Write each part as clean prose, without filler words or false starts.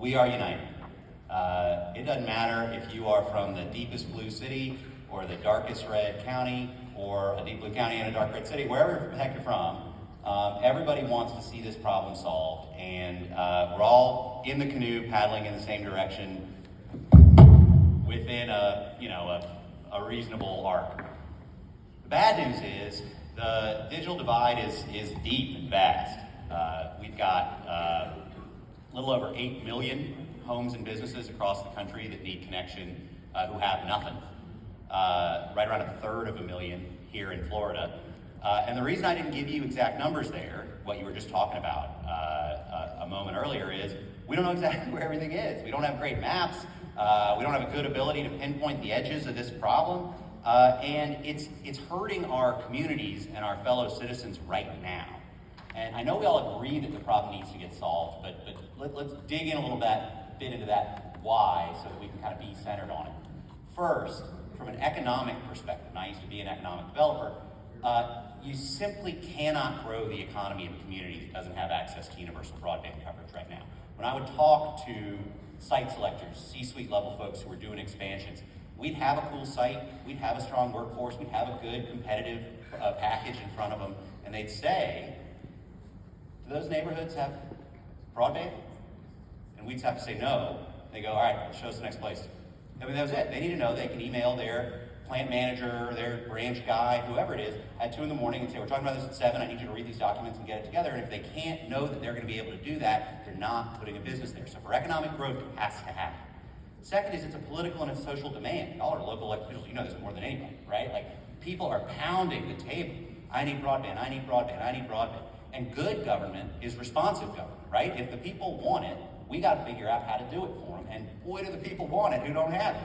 we are united. It doesn't matter if you are from the deepest blue city or the darkest red county or a deep blue county and a dark red city, wherever the heck you're from, everybody wants to see this problem solved, and we're all in the canoe paddling in the same direction within a reasonable arc. The bad news is the digital divide is deep and vast. We've got a little over 8 million homes and businesses across the country that need connection who have nothing. Right around 1/3 of a million here in Florida. And the reason I didn't give you exact numbers there, what you were just talking about a moment earlier, is we don't know exactly where everything is. We don't have great maps. We don't have a good ability to pinpoint the edges of this problem. And it's hurting our communities and our fellow citizens right now. And I know we all agree that the problem needs to get solved, but let's dig in a little bit into that why so that we can kind of be centered on it. First, from an economic perspective, and I used to be an economic developer, you simply cannot grow the economy of a community that doesn't have access to universal broadband coverage right now. When I would talk to site selectors, C-suite level folks who were doing expansions, we'd have a cool site, we'd have a strong workforce, we'd have a good competitive package in front of them, and they'd say, do those neighborhoods have broadband? And we'd have to say no. They go, all right, show us the next place. I mean, that was it. They need to know they can email their plant manager, their branch guy, whoever it is, at 2 in the morning and say, we're talking about this at 7, I need you to read these documents and get it together. And if they can't know that they're going to be able to do that, they're not putting a business there. So for economic growth, it has to happen. Second is it's a political and a social demand. Y'all are local elected officials, you know this more than anybody, right? Like, people are pounding the table. I need broadband, I need broadband, I need broadband. And good government is responsive government, right? If the people want it, we got to figure out how to do it for them. And boy, do the people want it who don't have it.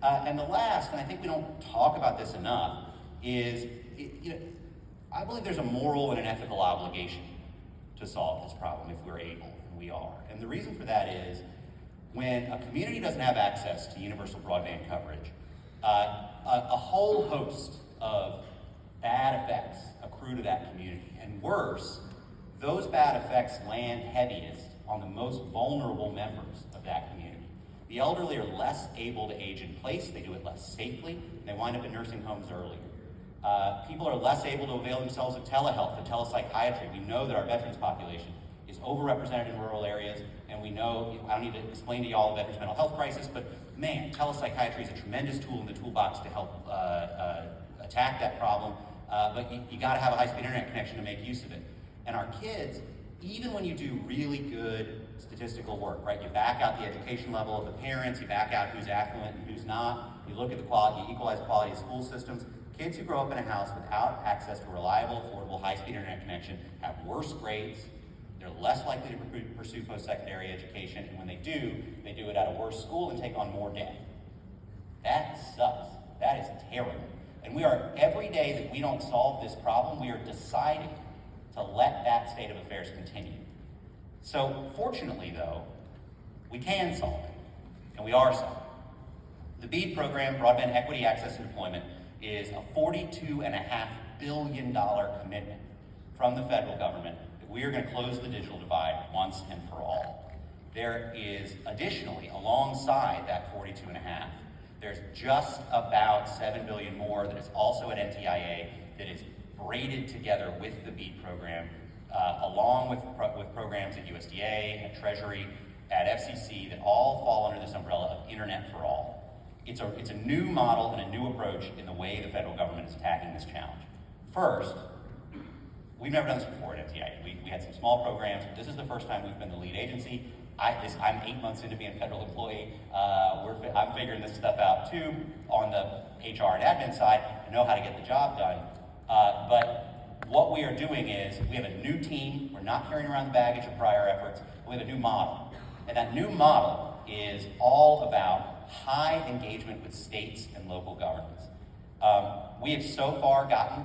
And the last, and I think we don't talk about this enough, is I believe there's a moral and an ethical obligation to solve this problem if we're able, and we are. And the reason for that is when a community doesn't have access to universal broadband coverage, a whole host of bad effects accrue to that community. And worse, those bad effects land heaviest on the most vulnerable members of that community. The elderly are less able to age in place, they do it less safely, and they wind up in nursing homes earlier. People are less able to avail themselves of telehealth and telepsychiatry. We know that our veterans population is overrepresented in rural areas, and we know, I don't need to explain to y'all the veterans mental health crisis, but man, telepsychiatry is a tremendous tool in the toolbox to help attack that problem, but you gotta have a high-speed internet connection to make use of it. And our kids, even when you do really good statistical work, right? You back out the education level of the parents, you back out who's affluent and who's not, you look at the quality, you equalize the quality of school systems. Kids who grow up in a house without access to reliable, affordable, high-speed internet connection have worse grades, they're less likely to pursue post-secondary education, and when they do it at a worse school and take on more debt. That sucks. That is terrible. And we are, every day that we don't solve this problem, we are deciding to let that state of affairs continue. So fortunately though, we can solve it, and we are solving it. The BEAD program, Broadband Equity, Access, and Deployment, is a $42.5 billion commitment from the federal government that we are going to close the digital divide once and for all. There is additionally, alongside that 42.5, there's just about $7 billion more that is also at NTIA that is braided together with the BEAD program, along with programs at USDA, at Treasury, at FCC, that all fall under this umbrella of Internet for All. It's a new model and a new approach in the way the federal government is attacking this challenge. First, we've never done this before at NTIA. We had some small programs, but this is the first time we've been the lead agency. I'm 8 months into being a federal employee. I'm figuring this stuff out too on the HR and admin side to know how to get the job done. But what we are doing is we have a new team. We're not carrying around the baggage of prior efforts. We have a new model. And that new model is all about high engagement with states and local governments. We have so far gotten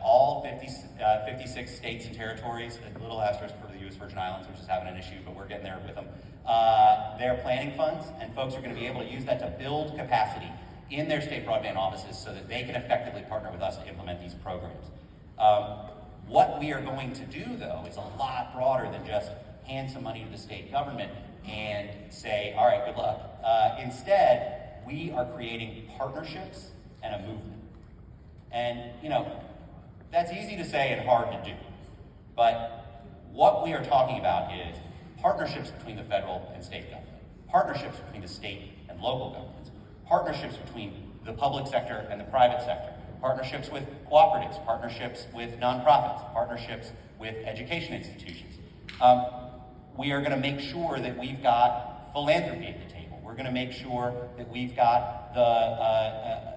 all 56 states and territories, a little asterisk for the U.S. Virgin Islands, which is having an issue, but we're getting there with them. They're planning funds, and folks are going to be able to use that to build capacity in their state broadband offices so that they can effectively partner with us to implement these programs. What we are going to do, though, is a lot broader than just hand some money to the state government. and say, all right, good luck. Instead, we are creating partnerships and a movement. And, that's easy to say and hard to do. But what we are talking about is partnerships between the federal and state government, partnerships between the state and local governments, partnerships between the public sector and the private sector, partnerships with cooperatives, partnerships with nonprofits, partnerships with education institutions. We are going to make sure that we've got philanthropy at the table. We're going to make sure that we've got the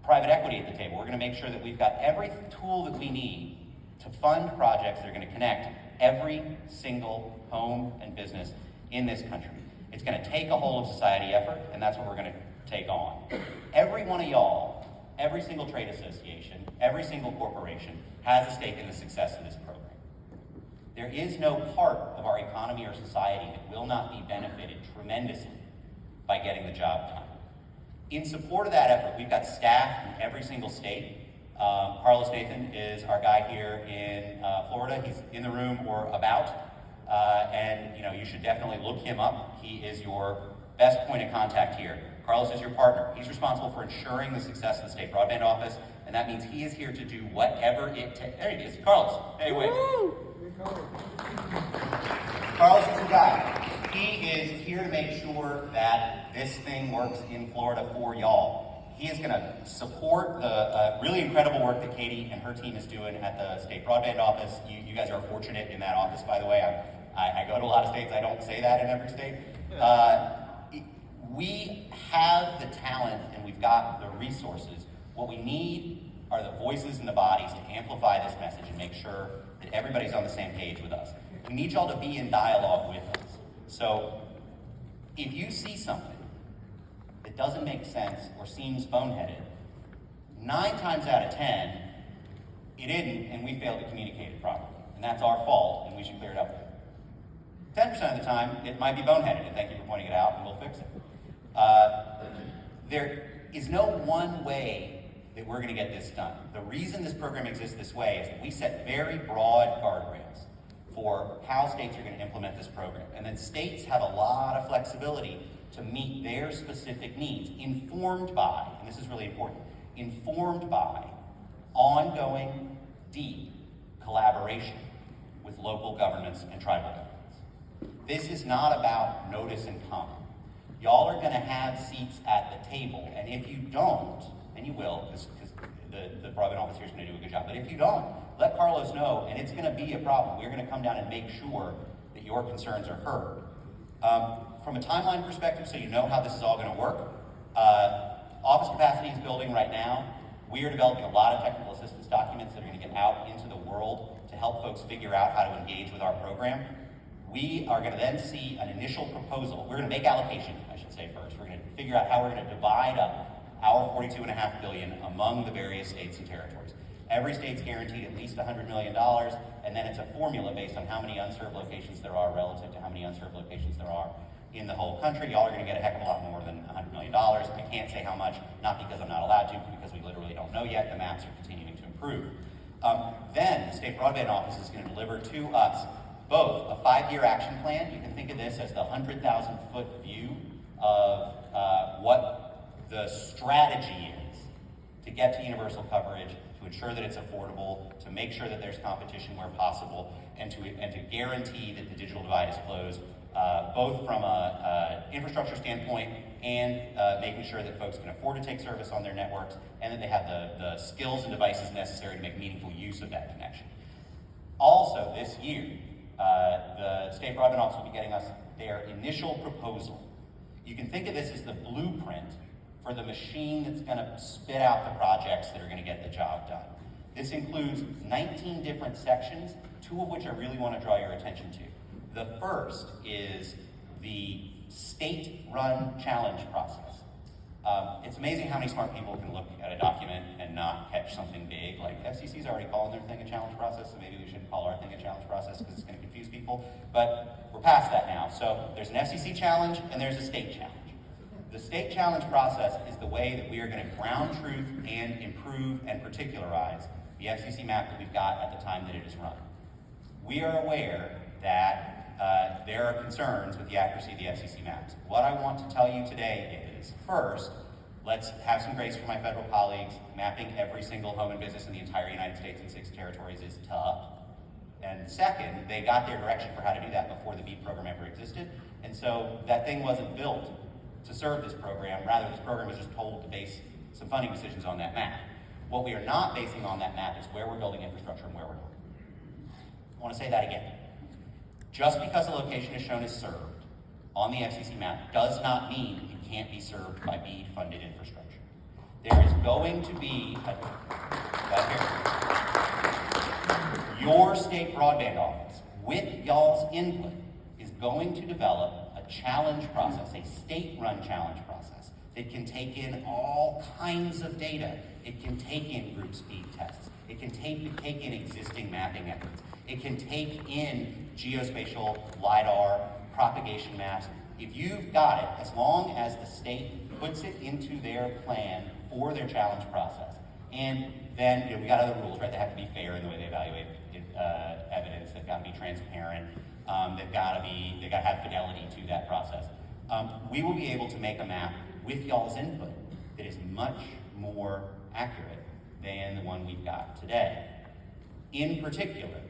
private equity at the table. We're going to make sure that we've got every tool that we need to fund projects that are going to connect every single home and business in this country. It's going to take a whole of society effort, and that's what we're going to take on. Every one of y'all, every single trade association, every single corporation has a stake in the success of this program. There is no part of our economy or society that will not be benefited tremendously by getting the job done. In support of that effort, we've got staff in every single state. Carlos Nathan is our guy here in Florida. He's in the room or about, and you should definitely look him up. He is your best point of contact here. Carlos is your partner. He's responsible for ensuring the success of the State Broadband Office, and that means he is here to do whatever it takes. There he is, Carlos. Hey, wait. Carlos is the guy. He is here to make sure that this thing works in Florida for y'all. He is going to support the really incredible work that Katie and her team is doing at the State Broadband Office. You guys are fortunate in that office, by the way. I go to a lot of states. I don't say that in every state. We have the talent and we've got the resources. What we need are the voices and the bodies to amplify this message and make sure that everybody's on the same page with us. We need y'all to be in dialogue with us. So if you see something that doesn't make sense or seems boneheaded, 9 times out of 10, it isn't, and we failed to communicate it properly. And that's our fault, and we should clear it up. 10% of the time, it might be boneheaded, and thank you for pointing it out, and we'll fix it. There is no one way that we're going to get this done. The reason this program exists this way is that we set very broad guardrails for how states are going to implement this program. And then states have a lot of flexibility to meet their specific needs, informed by, and this is really important, informed by ongoing, deep collaboration with local governments and tribal governments. This is not about notice and comment. Y'all are going to have seats at the table, and if you don't, and you will, because the broadband office here is going to do a good job, but if you don't, let Carlos know, and it's going to be a problem. We're going to come down and make sure that your concerns are heard. From a timeline perspective, so you know how this is all going to work, office capacity is building right now. We are developing a lot of technical assistance documents that are going to get out into the world to help folks figure out how to engage with our program. We are going to then see an initial proposal. We're going to make allocation, I should say first. We're going to figure out how we're going to divide up our $42.5 billion among the various states and territories. Every state's guaranteed at least $100 million, and then it's a formula based on how many unserved locations there are relative to how many unserved locations there are in the whole country. Y'all are going to get a heck of a lot more than $100 million. I can't say how much, not because I'm not allowed to, but because we literally don't know yet. The maps are continuing to improve. Then the State Broadband Office is going to deliver to us both a 5-year action plan. You can think of this as the 100,000-foot view of what the strategy is to get to universal coverage, to ensure that it's affordable, to make sure that there's competition where possible, and to guarantee that the digital divide is closed, both from an infrastructure standpoint and making sure that folks can afford to take service on their networks, and that they have the skills and devices necessary to make meaningful use of that connection. Also, this year, the State Broadband Office will be getting us their initial proposal. You can think of this as the blueprint for the machine that's going to spit out the projects that are going to get the job done. This includes 19 different sections, 2 of which I really want to draw your attention to. The first is the state-run challenge process. It's amazing how many smart people can look at a document and not catch something big. Like, FCC's already calling their thing a challenge process, so maybe we shouldn't call our thing a challenge process because it's going to confuse people. But we're past that now. So there's an FCC challenge and there's a state challenge. The state challenge process is the way that we are going to ground truth and improve and particularize the FCC map that we've got at the time that it is run. We are aware that there are concerns with the accuracy of the FCC maps. What I want to tell you today is, first, let's have some grace for my federal colleagues. Mapping every single home and business in the entire United States and 6 territories is tough. And second, they got their direction for how to do that before the BEAD program ever existed. And so that thing wasn't built to serve this program. Rather, this program was just told to base some funding decisions on that map. What we are not basing on that map is where we're building infrastructure and where we're not. I want to say that again. Just because a location is shown as served on the FCC map does not mean it can't be served by BEAD-funded infrastructure. There is going to be, right here, your state broadband office, with y'all's input, is going to develop a challenge process, a state-run challenge process that can take in all kinds of data. It can take in group speed tests. It can take in existing mapping efforts. It can take in geospatial LiDAR propagation maps. If you've got it, as long as the state puts it into their plan for their challenge process, and then we got other rules, right? They have to be fair in the way they evaluate evidence. They've got to be transparent. They've got to have fidelity to that process. We will be able to make a map with y'all's input that is much more accurate than the one we've got today. In particular,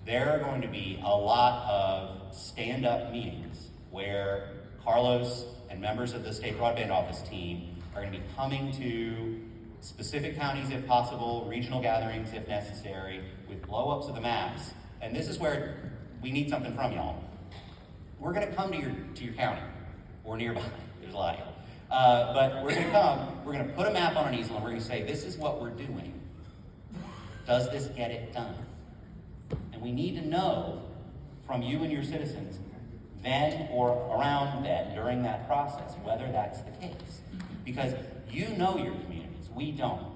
there are going to be a lot of stand-up meetings where Carlos and members of the state broadband office team are going to be coming to specific counties if possible, regional gatherings if necessary, with blow-ups of the maps. And this is where we need something from y'all. We're going to come to your county or nearby. There's a lot of y'all. But we're going to come, we're going to put a map on an easel and we're going to say, this is what we're doing. Does this get it done? And we need to know from you and your citizens then or around then during that process whether that's the case. Because you know your communities, we don't.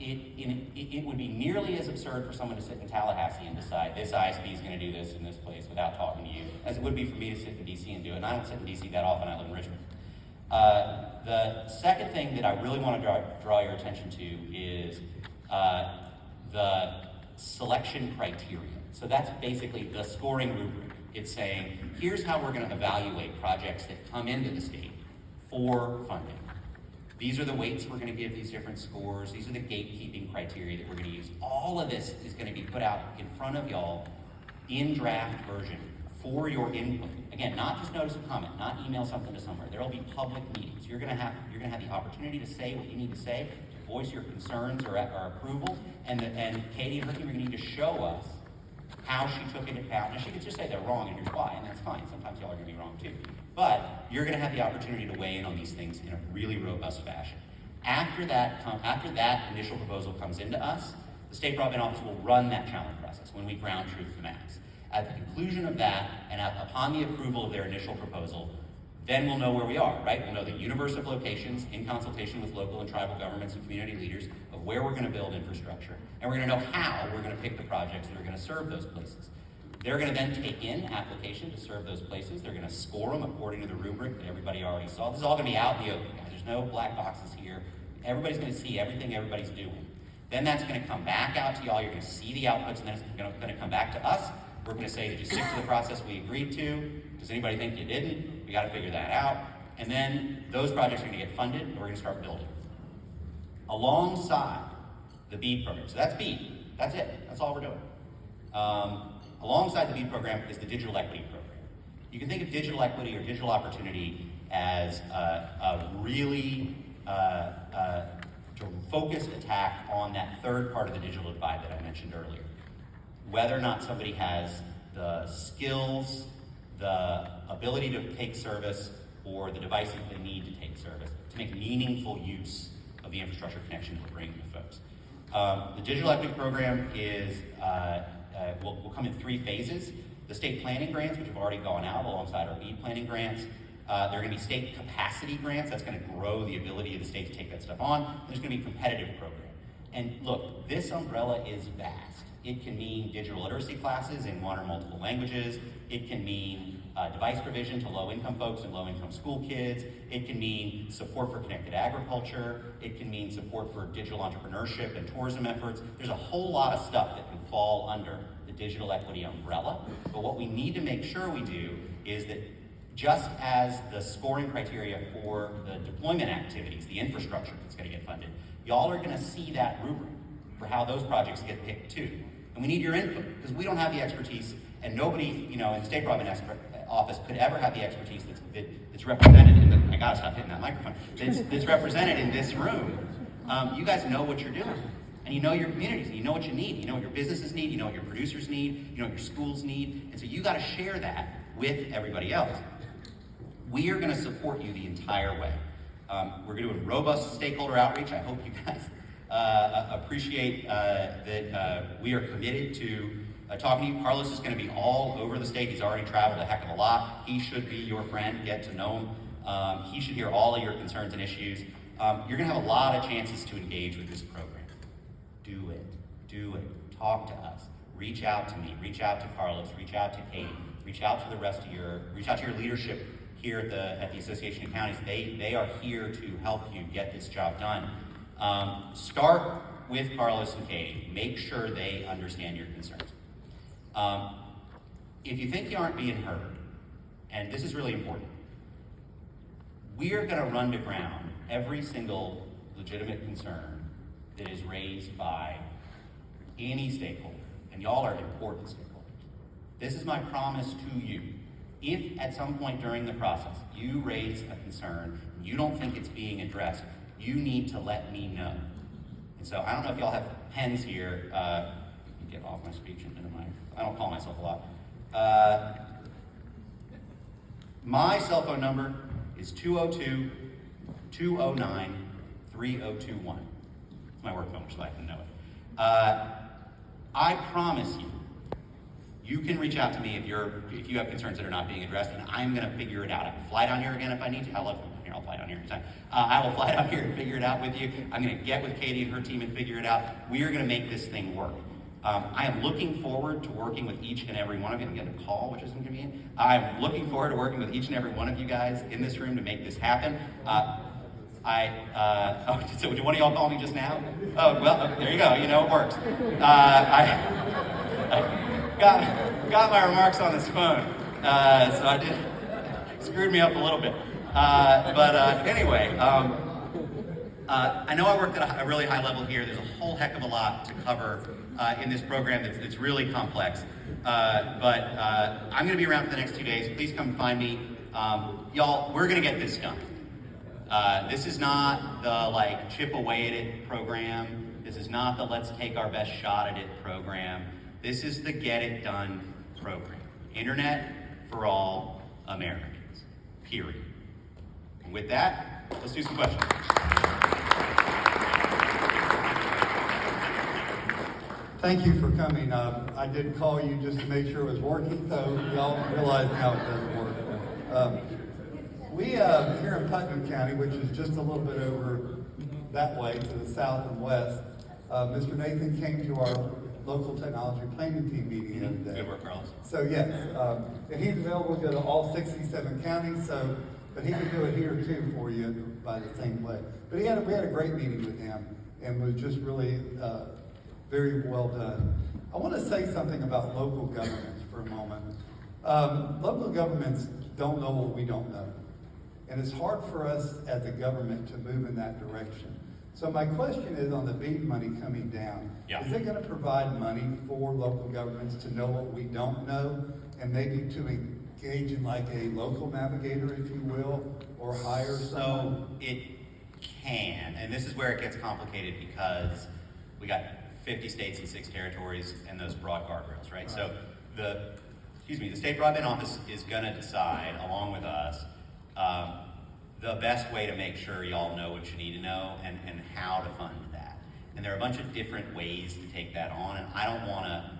It would be nearly as absurd for someone to sit in Tallahassee and decide this ISP is going to do this in this place without talking to you as it would be for me to sit in DC and do it. And I don't sit in DC that often, I live in Richmond. The second thing that I really want to draw your attention to is the selection criteria. So that's basically the scoring rubric. It's saying, here's how we're going to evaluate projects that come into the state for funding. These are the weights we're going to give these different scores. These are the gatekeeping criteria that we're going to use. All of this is going to be put out in front of y'all in draft version for your input. Again, not just notice and comment, not email something to somewhere. There will be public meetings. You're going to have the opportunity to say what you need to say, to voice your concerns or approval, and Katie and Hookie are going to need to show us how she took into account. Now, she could just say they're wrong and here's why, and that's fine. Sometimes y'all are going to be wrong too. But you're going to have the opportunity to weigh in on these things in a really robust fashion. After that initial proposal comes into us, the State Broadband Office will run that challenge process when we ground truth the maps. At the conclusion of that, and upon the approval of their initial proposal, then we'll know where we are, right? We'll know the universe of locations in consultation with local and tribal governments and community leaders of where we're going to build infrastructure. And we're going to know how we're going to pick the projects that are going to serve those places. They're going to then take in applications to serve those places. They're going to score them according to the rubric that everybody already saw. This is all going to be out in the open, guys. There's no black boxes here. Everybody's going to see everything everybody's doing. Then that's going to come back out to y'all. You're going to see the outputs, and then it's going to come back to us. We're going to say, did you stick to the process we agreed to? Does anybody think you didn't? We got to figure that out. And then those projects are going to get funded, and we're going to start building. Alongside the BEAD program. So that's BEAD. That's it. That's all we're doing. Alongside the BEAD program is the digital equity program. You can think of digital equity or digital opportunity as a really focused attack on that third part of the digital divide that I mentioned earlier. Whether or not somebody has the skills, the ability to take service, or the devices they need to take service to make meaningful use of the infrastructure connection we're bringing to folks. The digital equity program will come in 3 phases. The state planning grants, which have already gone out alongside our BEAD planning grants. There are going to be state capacity grants. That's going to grow the ability of the state to take that stuff on. There's going to be a competitive program. And look, this umbrella is vast. It can mean digital literacy classes in 1 or multiple languages. It can mean device provision to low-income folks and low-income school kids. It can mean support for connected agriculture. It can mean support for digital entrepreneurship and tourism efforts. There's a whole lot of stuff that can fall under the digital equity umbrella. But what we need to make sure we do is that just as the scoring criteria for the deployment activities, the infrastructure that's going to get funded, y'all are going to see that rubric for how those projects get picked too. And we need your input, because we don't have the expertise, and nobody, in the state broadband office could ever have the expertise that's represented in the, I gotta stop hitting that microphone, that's represented in this room. You guys know what you're doing, and you know your communities, and you know what you need, you know what your businesses need, you know what your producers need, you know what your schools need, and so you gotta share that with everybody else. We are gonna support you the entire way. We're gonna do a robust stakeholder outreach. I hope you guys appreciate that we are committed to talking to you. Carlos is going to be all over the state. He's already traveled a heck of a lot. He should be your friend. Get to know him. He should hear all of your concerns and issues. You're going to have a lot of chances to engage with this program. Do it. Do it. Talk to us. Reach out to me. Reach out to Carlos. Reach out to Katie. Reach out to the rest of reach out to your leadership here at the Association of Counties. They are here to help you get this job done. Start with Carlos and Katie. Make sure they understand your concerns. If you think you aren't being heard, and this is really important, we are going to run to ground every single legitimate concern that is raised by any stakeholder, and y'all are important stakeholders. This is my promise to you. If at some point during the process you raise a concern and you don't think it's being addressed, you need to let me know. And so I don't know if y'all have pens here. Get off my speech into my, I don't call myself a lot. My cell phone number is 202-209-3021. It's my work phone, so I can know it. I promise you, you can reach out to me if you have concerns that are not being addressed, and I'm going to figure it out. I can fly down here again if I need to. I love here. I'll fly down here anytime. I will fly down here and figure it out with you. I'm going to get with Katie and her team and figure it out. We are going to make this thing work. I am looking forward to working with each and every one of you. I'm getting a call, which is inconvenient. I'm looking forward to working with each and every one of you guys in this room to make this happen. So did one of y'all call me just now? Oh, well, there you go. You know it works. I got my remarks on his phone, so I did screwed me up a little bit. Anyway, I know I worked at a really high level here. There's a whole heck of a lot to cover in this program that's really complex. I'm going to be around for the next 2 days. Please come find me. Y'all, we're going to get this done. This is not the chip away at it program. This is not the let's take our best shot at it program. This is the get it done program. Internet for all Americans, period. And with that, let's do some questions. Thank you for coming. I did call you just to make sure it was working, so y'all realize now it doesn't work. We here in Putnam County, which is just a little bit over that way to the south and west, Mr. Nathan came to our local technology planning team meeting the other day. Good work, Carlos. So yes, and he's available to go to all 67 counties, but he can do it here too for you by the same way. But we had a great meeting with him and was just really very well done. I want to say something about local governments for a moment. Local governments don't know what we don't know. And it's hard for us as a government to move in that direction. So my question is on the BEAD money coming down, yeah. Is it going to provide money for local governments to know what we don't know and maybe to engage in a local navigator, if you will, or hire someone? So it can, and this is where it gets complicated because we got 50 states and 6 territories and those broad guardrails, right? So the State Broadband Office is going to decide, along with us, the best way to make sure y'all know what you need to know and how to fund that. And there are a bunch of different ways to take that on, and I don't want to,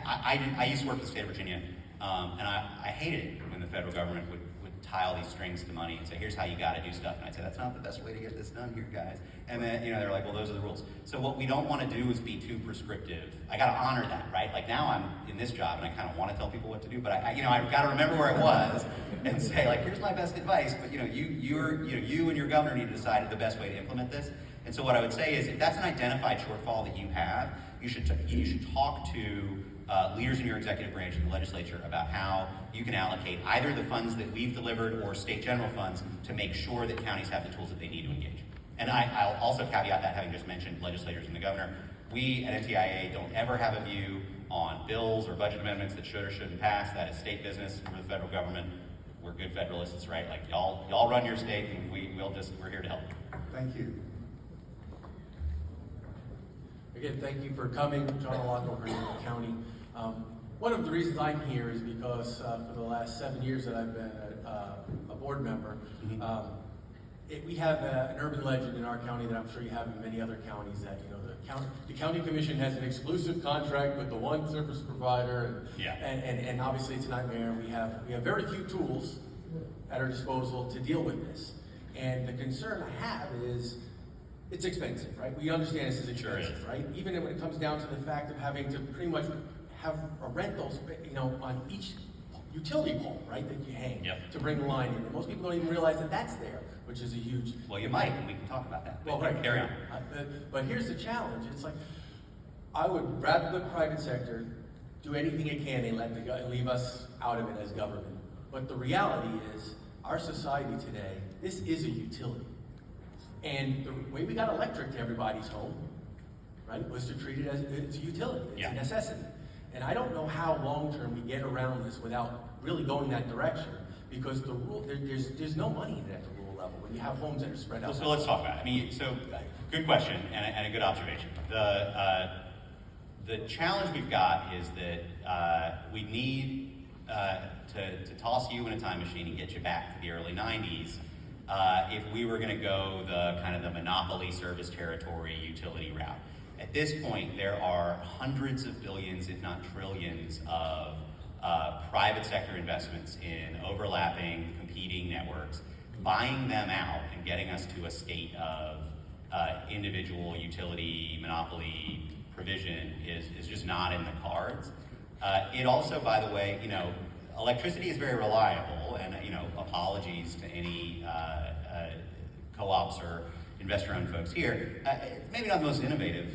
I used to work for the state of Virginia, and I hated it when the federal government would tie all these strings to money and say, here's how you got to do stuff. And I'd say, that's not the best way to get this done here, guys. And then, they're like, well, those are the rules. So what we don't want to do is be too prescriptive. I got to honor that, right? Now I'm in this job and I kind of want to tell people what to do, but I've got to remember where I was and say, here's my best advice, but you and your governor need to decide the best way to implement this. And so what I would say is, if that's an identified shortfall that you have, you should talk to leaders in your executive branch and the legislature about how you can allocate either the funds that we've delivered or state general funds to make sure that counties have the tools that they need to engage. And I'll also caveat that, having just mentioned legislators and the governor, we at NTIA don't ever have a view on bills or budget amendments that should or shouldn't pass. That is state business for the federal government. We're good federalists, right? Like y'all run your state, and we're here to help. Thank you. Again, thank you for coming, John O'Loughlin, Hernando County. One of the reasons I'm here is because for the last 7 years that I've been a board member, we have an urban legend in our county that I'm sure you have in many other counties that, you know, the county commission has an exclusive contract with the one service provider, and obviously it's a nightmare. We have very few tools at our disposal to deal with this. And the concern I have is it's expensive, right? We understand this is expensive, right? Even when it comes down to the fact of having to pretty much have a rentals, you know, on each utility pole, right, that you hang to bring the line in. And most people don't even realize that that's there, which is a huge... Well, you might, and we can talk about that. Well, right, carry on. But here's the challenge. It's like, I would rather the private sector do anything it can and leave us out of it as government. But the reality is, our society today, this is a utility. And the way we got electric to everybody's home, right, was to treat it as it's a utility, it's a necessity. And I don't know how long-term we get around this without really going that direction, because the rule, there's no money in it at the rural level when you have homes that are spread out. So let's talk about it. I mean, so good question and a good observation. The challenge we've got is that we need to toss you in a time machine and get you back to the early 90s if we were going to go the kind of the monopoly service territory utility route. At this point, there are hundreds of billions, if not trillions, of private sector investments in overlapping, competing networks. Buying them out and getting us to a state of individual utility monopoly provision is just not in the cards. It also, by the way, you know, electricity is very reliable, and you know, apologies to any co-ops or investor-owned folks here. Maybe not the most innovative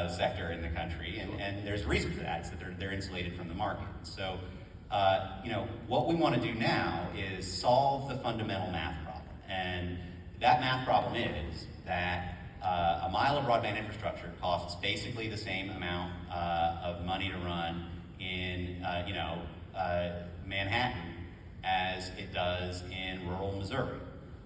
sector in the country, and there's a reason for that. It's that they're insulated from the market. So, you know, what we want to do now is solve the fundamental math problem, and that math problem is that a mile of broadband infrastructure costs basically the same amount of money to run in, you know, Manhattan as it does in rural Missouri.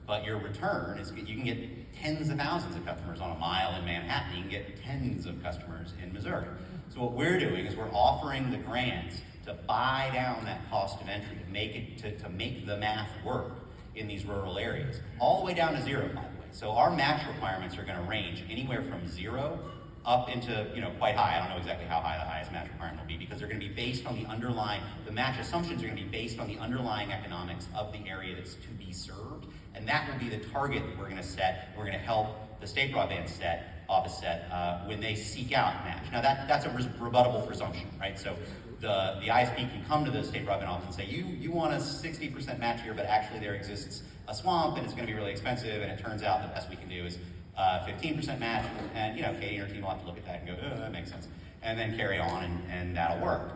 But your return is you can get tens of thousands of customers on a mile in Manhattan. You can get tens of customers in Missouri. So what we're doing is we're offering the grants to buy down that cost of entry, to make it to make the math work in these rural areas, all the way down to zero, by the way. So our match requirements are going to range anywhere from 0 up into, you know, quite high. I don't know exactly how high the highest match requirement will be, because they're going to be based on the match assumptions are going to be based on the underlying economics of the area that's to be served. And that will be the target that we're going to set. We're going to help the state broadband office set when they seek out match. Now that's a rebuttable presumption, right? So the ISP can come to the state broadband office and say, you want a 60% match here, but actually there exists a swamp and it's going to be really expensive, and it turns out the best we can do is 15% match, and you know, Katie and her team will have to look at that and go, oh, that makes sense, and then carry on, and that'll work.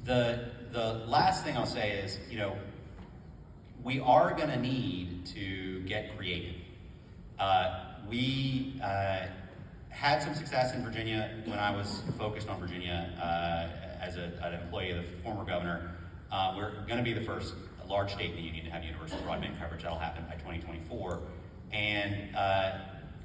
The last thing I'll say is, you know, we are going to need to get creative. We had some success in Virginia when I was focused on Virginia as an employee of the former governor. We're going to be the first large state in the union to have universal broadband coverage. That'll happen by 2024. And,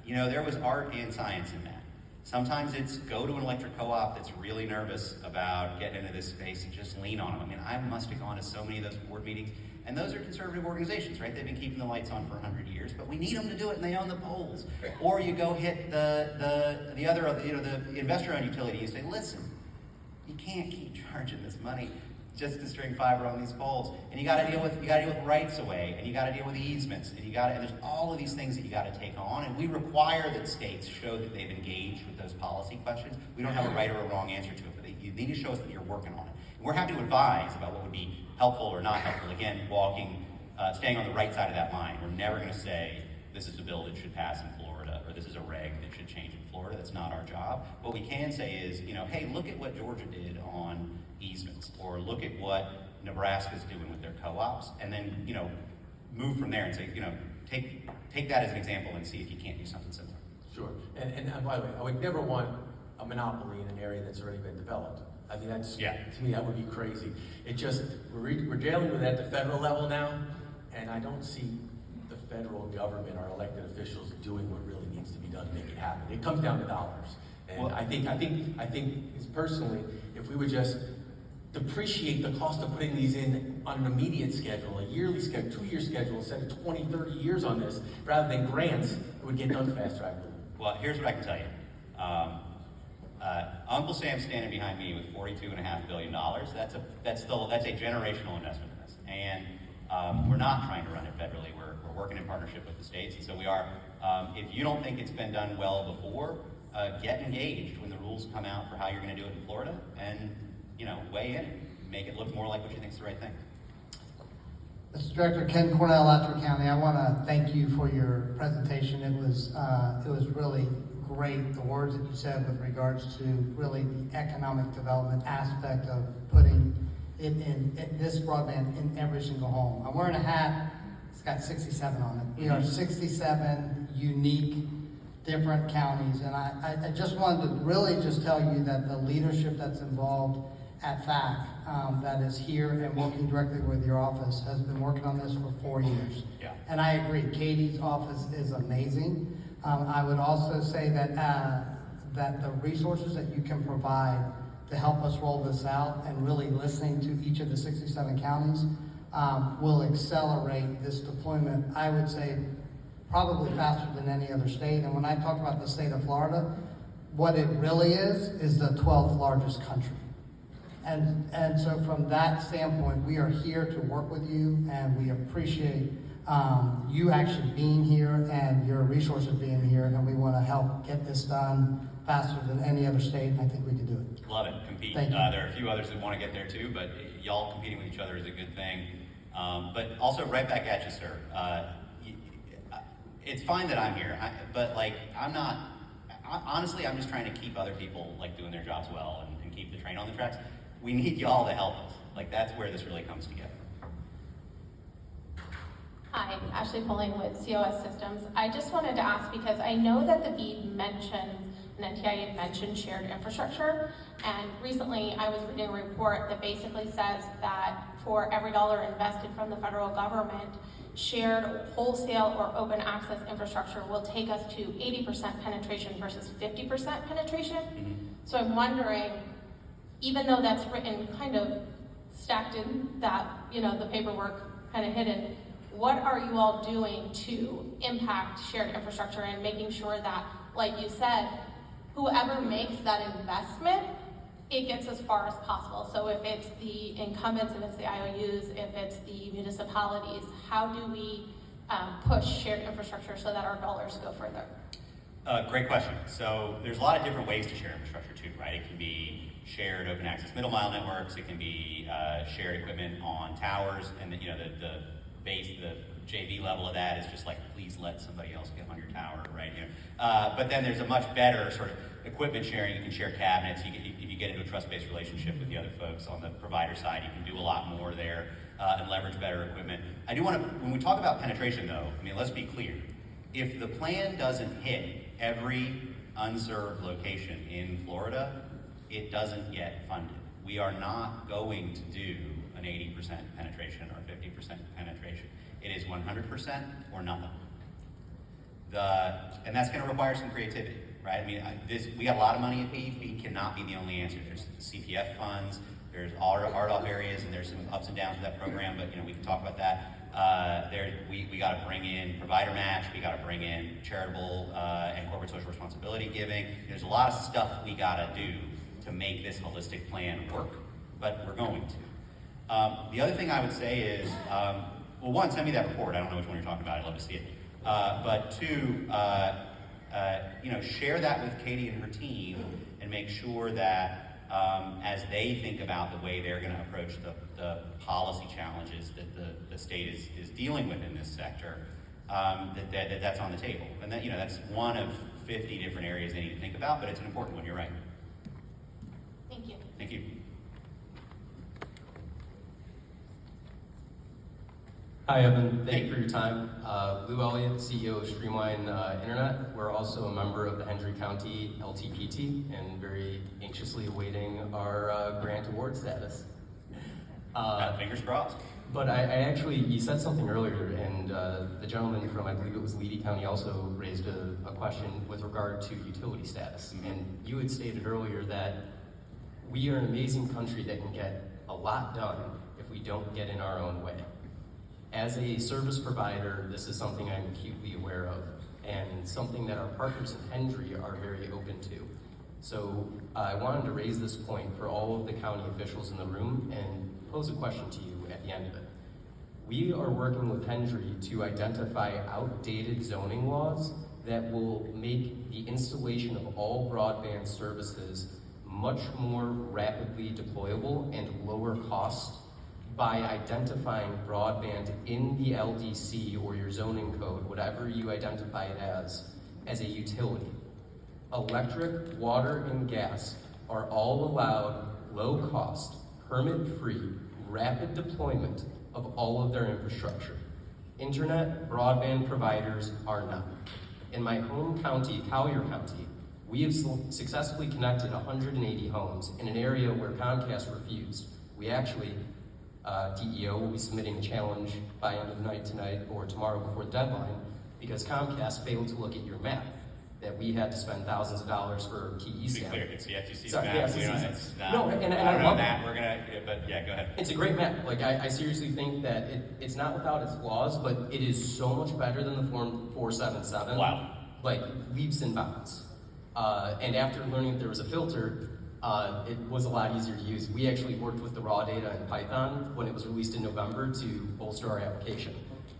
you know, there was art and science in that. Sometimes it's go to an electric co-op that's really nervous about getting into this space and just lean on them. I mean, I must have gone to so many of those board meetings, and those are conservative organizations, right? They've been keeping the lights on for 100 years, but we need them to do it, and they own the poles. Or you go hit the other, you know, the investor-owned utility, you say, listen, you can't keep charging this money just to string fiber on these poles, and you got to deal with rights away, and you got to deal with easements, and there's all of these things that you got to take on, and we require that states show that they've engaged with those policy questions. We don't have a right or a wrong answer to it, but you need to show us that you're working on it. And we're happy to advise about what would be helpful or not helpful. Again, staying on the right side of that line. We're never going to say this is a bill that should pass in Florida, or or this is a reg that should change in Florida. That's not our job. What we can say is, hey, look at what Georgia did on easements, or look at what Nebraska's doing with their co-ops, and then, move from there and say, take that as an example and see if you can't do something similar. Sure. And by the way, I would never want a monopoly in an area that's already been developed. I mean, that's, Yeah. to me, that would be crazy. It just, we're dealing with it at the federal level now, and I don't see the federal government, our elected officials, doing what really needs to be done to make it happen. It comes down to dollars. And Well- I think, personally, if we would just depreciate the cost of putting these in on an immediate schedule, a yearly schedule, 2-year schedule, instead of 20, 30 years on this, rather than grants, it would get done faster, I believe. Well, here's what I can tell you. Uncle Sam's standing behind me with $42.5 billion. That's a generational investment in this. And we're not trying to run it federally. We're working in partnership with the states, and so we are. If you don't think it's been done well before, get engaged when the rules come out for how you're going to do it in Florida, and weigh in, make it look more like what you think is the right thing. Mr. Director, Ken Cornell, Alachua County. I want to thank you for your presentation. It was really great, the words that you said with regards to really the economic development aspect of putting it in this broadband in every single home. I'm wearing a hat, it's got 67 on it. We are 67 unique, different counties, and I just wanted to really just tell you that the leadership that's involved at FAC, that is here and working directly with your office, has been working on this for 4 years. Yeah. And I agree, Katie's office is amazing. I would also say that that the resources that you can provide to help us roll this out, and really listening to each of the 67 counties, will accelerate this deployment, I would say, probably faster than any other state. And when I talk about the state of Florida, what it really is the 12th largest country. And so from that standpoint, we are here to work with you, and we appreciate you actually being here and your resources being here, and we want to help get this done faster than any other state, and I think we can do it. Love it. Compete. Thank you. There are a few others that want to get there too, but y'all competing with each other is a good thing. But also, right back at you, sir. It's fine that I'm here, but I'm not. Honestly, I'm just trying to keep other people doing their jobs well and keep the train on the tracks. We need y'all to help us. That's where this really comes together. Hi, Ashley Pulling with COS Systems. I just wanted to ask, because I know that the BEAD mentions, and NTIA had mentioned shared infrastructure, and recently I was reading a report that basically says that for every dollar invested from the federal government, shared wholesale or open access infrastructure will take us to 80% penetration versus 50% penetration. Mm-hmm. So I'm wondering, even though that's written kind of stacked in that, the paperwork kind of hidden, what are you all doing to impact shared infrastructure and making sure that, like you said, whoever makes that investment, it gets as far as possible? So if it's the incumbents, if it's the IOUs, if it's the municipalities, how do we push shared infrastructure so that our dollars go further? Great question. So there's a lot of different ways to share infrastructure too, right? It can be shared open access middle mile networks. It can be shared equipment on towers, and the base, the JV level of that is just please let somebody else get on your tower, right? But then there's a much better sort of equipment sharing. You can share cabinets. If you get into a trust-based relationship with the other folks on the provider side, you can do a lot more there and leverage better equipment. I do want to, when we talk about penetration though, let's be clear. If the plan doesn't hit every unserved location in Florida, it doesn't get funded. We are not going to do an 80% penetration or 50% penetration. It is 100% or nothing. And that's going to require some creativity, right? We got a lot of money at BEAD. BEAD cannot be the only answer. There's CPF funds, there's RDOF areas, and there's some ups and downs with that program, but we can talk about that. We got to bring in provider match. We got to bring in charitable and corporate social responsibility giving. There's a lot of stuff we got to do to make this holistic plan work, but we're going to. The other thing I would say is, one, send me that report. I don't know which one you're talking about. I'd love to see it. But two, share that with Katie and her team, and make sure that as they think about the way they're going to approach the policy challenges that the state is dealing with in this sector, that's on the table. And that, that's one of 50 different areas they need to think about, but it's an important one, you're right. Thank you. Thank you. Hi, Evan. Thank you for your time. Lou Elliott, CEO of Streamline Internet. We're also a member of the Hendry County LTPT and very anxiously awaiting our grant award status. Fingers crossed. But I actually, you said something earlier, and the gentleman from, I believe it was Leedy County, also raised a question with regard to utility status. Mm-hmm. And you had stated earlier that we are an amazing country that can get a lot done if we don't get in our own way. As a service provider, this is something I'm acutely aware of, and something that our partners in Hendry are very open to. So I wanted to raise this point for all of the county officials in the room and pose a question to you at the end of it. We are working with Hendry to identify outdated zoning laws that will make the installation of all broadband services much more rapidly deployable and lower cost by identifying broadband in the LDC or your zoning code, whatever you identify it as a utility. Electric, water, and gas are all allowed low cost, permit-free, rapid deployment of all of their infrastructure. Internet broadband providers are not. In my home county, Collier County, we have successfully connected 180 homes in an area where Comcast refused. We actually, DEO will be submitting a challenge by end of night tonight or tomorrow before the deadline because Comcast failed to look at your map that we had to spend thousands of dollars for key To be ESAM. clear, it's the FCC's Sorry, map. the We don't, FCC's. it's not, No, and I don't I know love that. We're gonna, but yeah, go ahead. It's a great map. Like, I seriously think that it's not without its flaws, but it is so much better than the Form 477. Wow. Like, leaps and bounds. And after learning that there was a filter, it was a lot easier to use. We actually worked with the raw data in Python when it was released in November to bolster our application.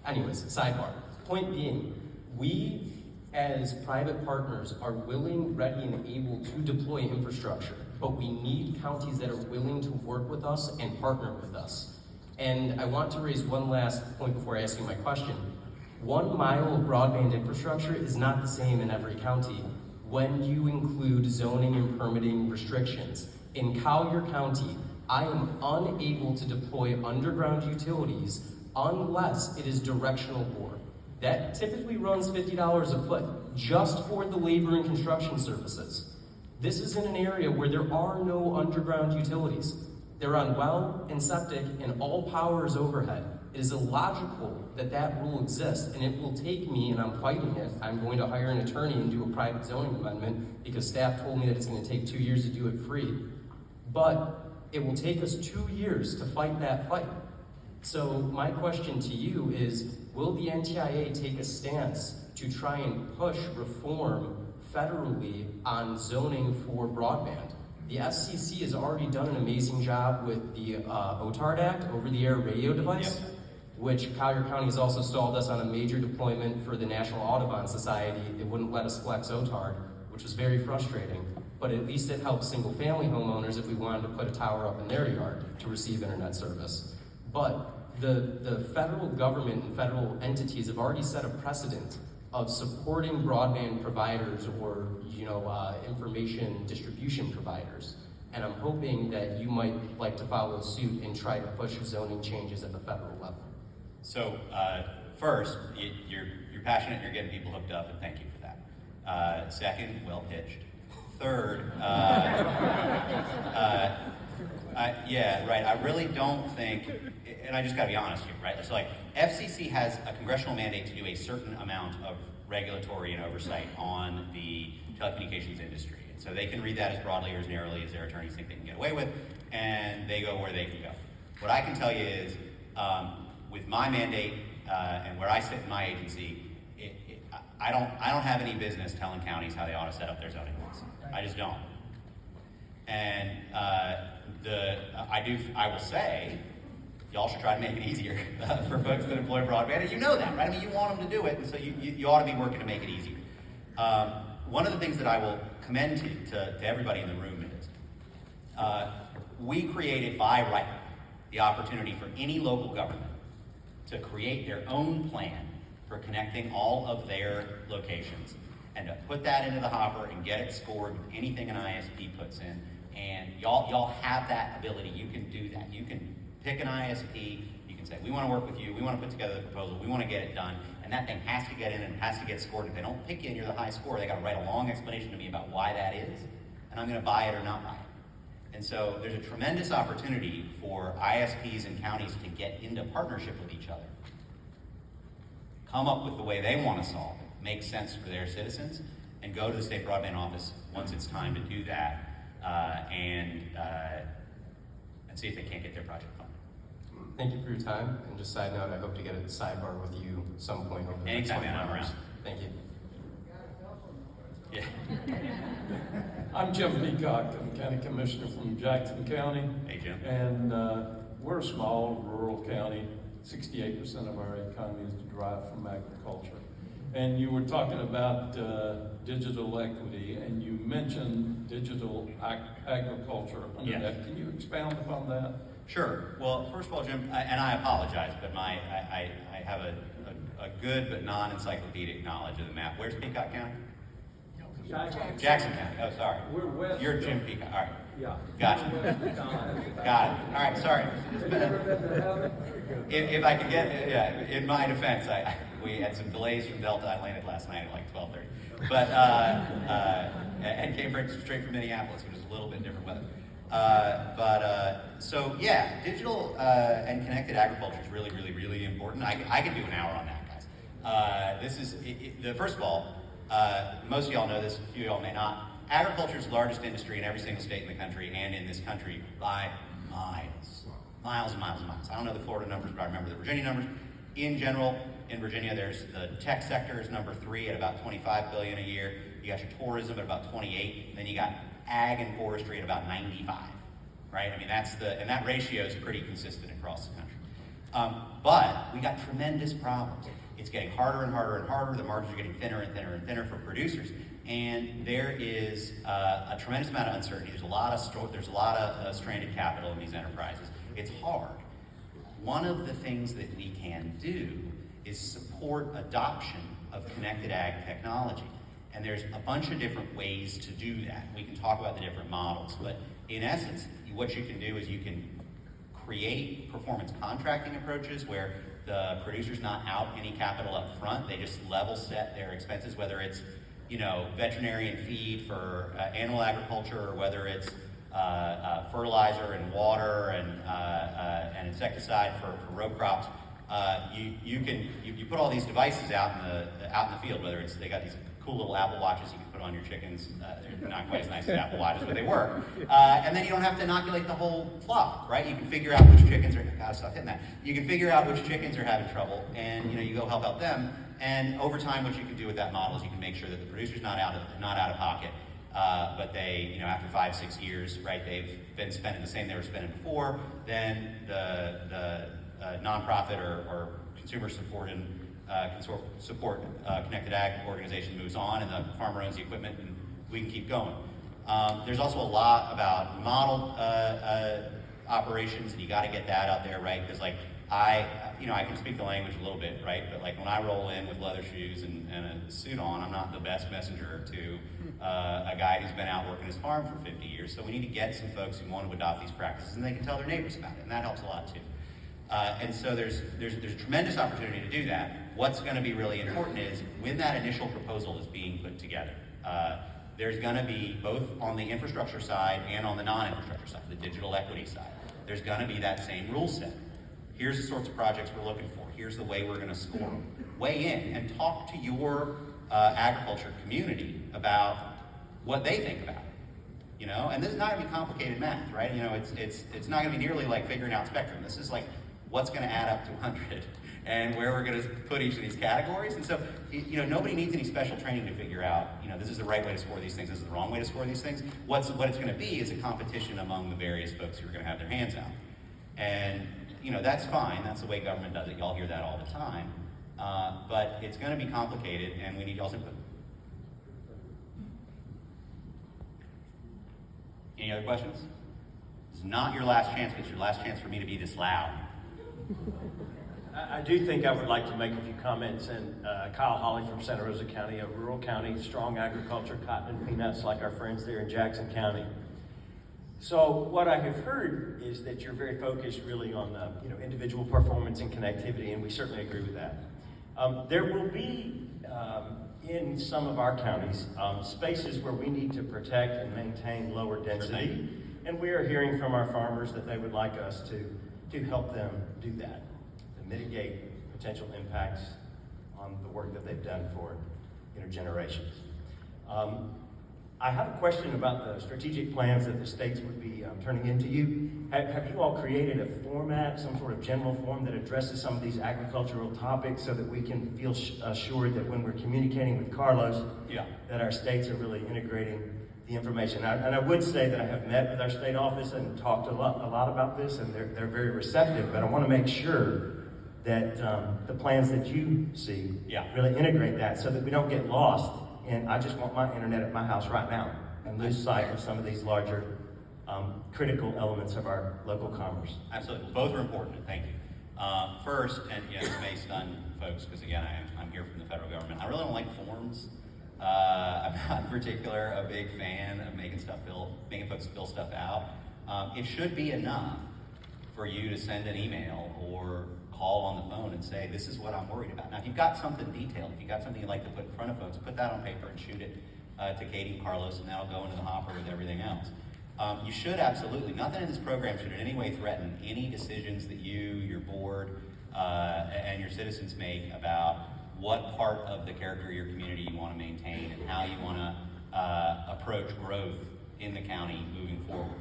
Anyways, sidebar. Point being, we as private partners are willing, ready, and able to deploy infrastructure, but we need counties that are willing to work with us and partner with us. And I want to raise one last point before asking my question. 1 mile of broadband infrastructure is not the same in every county when you include zoning and permitting restrictions. In Collier County, I am unable to deploy underground utilities unless it is directional bore. That typically runs $50 a foot just for the labor and construction services. This is in an area where there are no underground utilities. They're on well and septic and all power is overhead. It is illogical that that rule exists, and it will take me, and I'm fighting it, I'm going to hire an attorney and do a private zoning amendment because staff told me that it's going to take 2 years to do it free. But it will take us 2 years to fight that fight. So my question to you is, will the NTIA take a stance to try and push reform federally on zoning for broadband? The FCC has already done an amazing job with the OTARD Act, over-the-air radio device, which Collier County has also stalled us on a major deployment for the National Audubon Society. It wouldn't let us flex OTARD, which was very frustrating. But at least it helped single-family homeowners if we wanted to put a tower up in their yard to receive internet service. But the federal government and federal entities have already set a precedent of supporting broadband providers or information distribution providers. And I'm hoping that you might like to follow suit and try to push zoning changes at the federal level. So first, you're passionate, you're getting people hooked up, and thank you for that. Second, well pitched. Third, yeah, right. I really don't think, and I just got to be honest here, right? It's like FCC has a congressional mandate to do a certain amount of regulatory and oversight on the telecommunications industry. And so they can read that as broadly or as narrowly as their attorneys think they can get away with, and they go where they can go. What I can tell you is, with my mandate and where I sit in my agency, I don't have any business telling counties how they ought to set up their zoning laws. I just don't. And I will say, y'all should try to make it easier for folks that employ broadband, and you know that, right? I mean, you want them to do it, and so you ought to be working to make it easier. One of the things that I will commend to everybody in the room is, we created by right the opportunity for any local government to create their own plan for connecting all of their locations, and to put that into the hopper and get it scored with anything an ISP puts in. And y'all have that ability. You can do that. You can pick an ISP. You can say, we want to work with you. We want to put together the proposal. We want to get it done. And that thing has to get in and has to get scored. If they don't pick you and you're the high score, they got to write a long explanation to me about why that is. And I'm going to buy it or not buy it. And so there's a tremendous opportunity for ISPs and counties to get into partnership with each other. Come up with the way they want to solve it, make sense for their citizens, and go to the state broadband office once it's time to do that, and see if they can't get their project funded. Thank you for your time, and just side note, I hope to get a sidebar with you some point over the next Anytime, 20 man, I'm hours. around. Thank you. Yeah. I'm Jim Peacock. I'm County Commissioner from Jackson County. Hey, Jim. And we're a small rural county. 68% of our economy is derived from agriculture. And you were talking about digital equity, and you mentioned digital agriculture under Yes. that. Can you expound upon that? Sure. Well, first of all, Jim, and I apologize, but I have a good but non-encyclopedic knowledge of the map. Where's Peacock County? Jackson County. Oh, sorry. We're west. You're Jim Peacock. All right. Yeah. Gotcha. Got it. All right. Sorry. If I could get, yeah, in my defense, we had some delays from Delta. I landed last night at like 12:30, but and came straight from Minneapolis, which is a little bit different weather. So yeah, digital and connected agriculture is really, really, really important. I could do an hour on that, guys. This is first of all, most of y'all know this. A few of y'all may not. Agriculture is the largest industry in every single state in the country, and in this country by miles and miles and miles. I don't know the Florida numbers, but I remember the Virginia numbers. In general, in Virginia, there's the tech sector is number 3 at about $25 billion a year. You got your tourism at about 28, and then you got ag and forestry at about 95, right? I mean, and that ratio is pretty consistent across the country. But we got tremendous problems. It's getting harder and harder and harder. The margins are getting thinner and thinner and thinner for producers. And there is a tremendous amount of uncertainty. There's a lot of stranded capital in these enterprises. It's hard. One of the things that we can do is support adoption of connected ag technology. And there's a bunch of different ways to do that. We can talk about the different models, but in essence, what you can do is you can create performance contracting approaches where the producer's not out any capital up front. They just level set their expenses, whether it's veterinarian feed for animal agriculture, or whether it's fertilizer and water and insecticide for row crops. You put all these devices out in the field, whether it's they got these cool little Apple Watches you can put on your chickens. They're not quite as nice as Apple Watches, but they work. And then you don't have to inoculate the whole flock, right? You can figure out which chickens are, gotta stop hitting that. You can figure out which chickens are having trouble, and you go help out them. And over time, what you can do with that model is you can make sure that the producer's not out of pocket, but they, after 5-6 years, right, they've been spending the same they were spending before. Then the nonprofit or consumer support and connected ag organization moves on, and the farmer owns the equipment, and we can keep going. There's also a lot about model operations, and you got to get that out there, right? Because I can speak the language a little bit, right? But when I roll in with leather shoes and a suit on, I'm not the best messenger to a guy who's been out working his farm for 50 years. So we need to get some folks who want to adopt these practices, and they can tell their neighbors about it, and that helps a lot too. And so there's a tremendous opportunity to do that. What's going to be really important is when that initial proposal is being put together, there's going to be, both on the infrastructure side and on the non-infrastructure side, the digital equity side, there's going to be that same rule set. Here's the sorts of projects we're looking for. Here's the way we're going to score them. Weigh in and talk to your agriculture community about what they think about it. And this is not going to be complicated math, right? It's not going to be nearly like figuring out spectrum. This is like what's going to add up to 100 and where we're going to put each of these categories. And so, nobody needs any special training to figure out, this is the right way to score these things, this is the wrong way to score these things. What it's going to be is a competition among the various folks who are going to have their hands out. And, that's fine. That's the way government does it. Y'all hear that all the time. But it's going to be complicated, and we need y'all's input. Any other questions? This is not your last chance, but it's your last chance for me to be this loud. I do think I would like to make a few comments, and Kyle Hawley from Santa Rosa County, a rural county, strong agriculture, cotton and peanuts like our friends there in Jackson County. So what I have heard is that you're very focused really on individual performance and connectivity, and we certainly agree with that. There will be in some of our counties spaces where we need to protect and maintain lower density, and we are hearing from our farmers that they would like us to help them do that, to mitigate potential impacts on the work that they've done for generations. I have a question about the strategic plans that the states would be turning into you. Have you all created a format, some sort of general form that addresses some of these agricultural topics so that we can feel assured that when we're communicating with Carlos, that our states are really integrating the information? And I would say that I have met with our state office and talked a lot about this, and they're very receptive, but I want to make sure that the plans that you see really integrate that so that we don't get lost. And I just want my internet at my house right now and lose sight of some of these larger critical elements of our local commerce. Absolutely. Both are important. Thank you. First, and this may stun folks because again, I'm here from the federal government. I really don't like forms. I'm not in particular a big fan of making folks fill stuff out. It should be enough for you to send an email or call on the phone and say, this is what I'm worried about. Now, if you've got something detailed, if you've got something you'd like to put in front of folks, put that on paper and shoot it to Katie and Carlos, and that'll go into the hopper with everything else. You should absolutely, nothing in this program should in any way threaten any decisions that you, your board, and your citizens make about what part of the character of your community you want to maintain and how you want to approach growth in the county moving forward.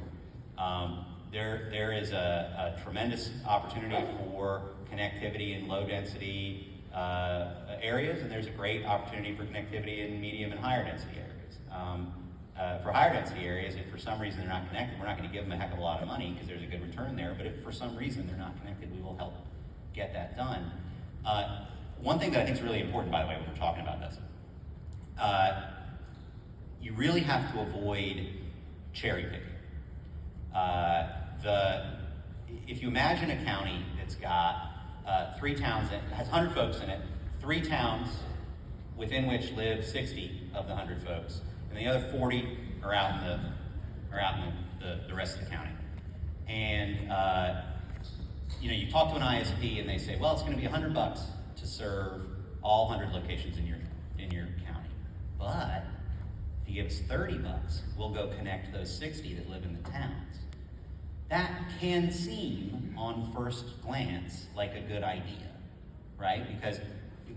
There is a tremendous opportunity for connectivity in low density areas, and there's a great opportunity for connectivity in medium and higher density areas. For higher density areas, if for some reason they're not connected, we're not going to give them a heck of a lot of money because there's a good return there, but if for some reason they're not connected, we will help get that done. One thing that I think is really important, by the way, when we're talking about this, you really have to avoid cherry picking. If you imagine a county that's got 3 towns that has 100 folks in it, 3 towns within which live 60 of the 100 folks, and the other 40 are out in the rest of the county. And you talk to an ISP and they say, well, it's going to be $100 to serve all 100 locations in your county. But if you give us $30, we'll go connect those 60 that live in the towns. That can seem, on first glance, like a good idea, right? Because,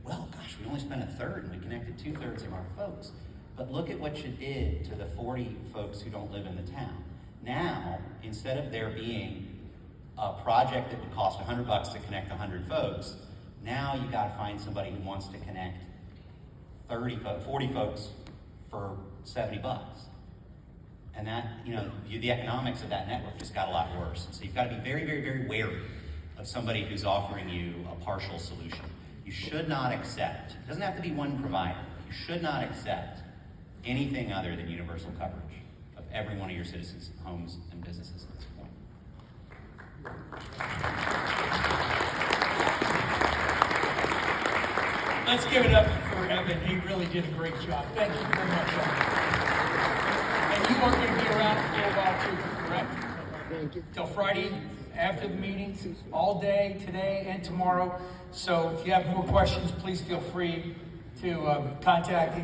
well, gosh, we only spent a third and we connected 2/3 of our folks. But look at what you did to the 40 folks who don't live in the town. Now, instead of there being a project that would cost $100 to connect 100 folks, now you got to find somebody who wants to connect 40 folks for $70. And that, the economics of that network just got a lot worse. So you've got to be very, very, very wary of somebody who's offering you a partial solution. You should not accept, it doesn't have to be one provider, you should not accept anything other than universal coverage of every one of your citizens' homes and businesses at this point. Let's give it up for Evan. He really did a great job. Thank you very much, Evan. And you are going to be around for a while too, correct? Thank you. Till Friday after the meeting, all day, today and tomorrow. So if you have more questions, please feel free to contact him.